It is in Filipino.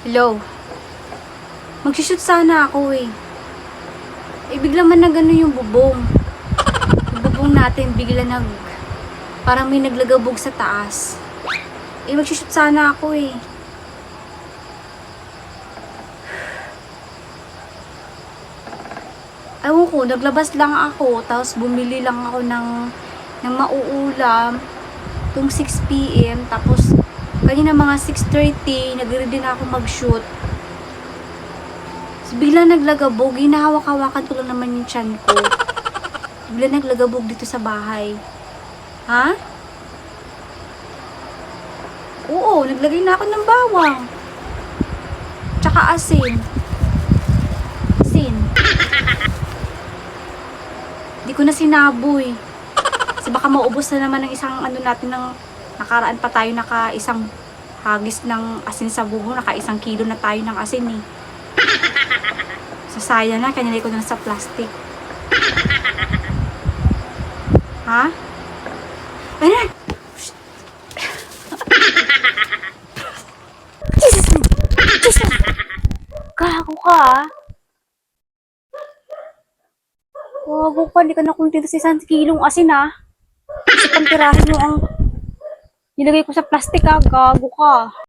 Hello? Magsishoot sana ako eh. Bigla man na gano'n yung bubong. Yung bubong natin bigla parang may naglagabog sa taas. Magsishoot sana ako eh. Ewan ko, naglabas lang ako, tapos bumili lang ako ng mauulam tung 6 PM, tapos kanina mga 6:30, nag-ready na ako mag-shoot. So, bigla naglagabog, hinahawak-hawakan ko lang naman yung tiyan ko. Bigla naglagabog dito sa bahay. Ha? Oo, naglagay na ako ng bawang. Tsaka asin. Asin. Di ko na sinaboy. Kasi baka maubos na naman ng isang natin ng nakaraan pa tayo isang hagis ng asin sa buho. Isang kilo na tayo ng asin eh. Sasaya na, kanilay ko na sa plastic. Ha? Ayun! Jesus! Jesus! Gago ka ah. Gago ka, hindi ka na kontento sa 1 kilong asin ah. Kasi pang tirahin mo ang nilagay ko sa plastic ah. Gago ka.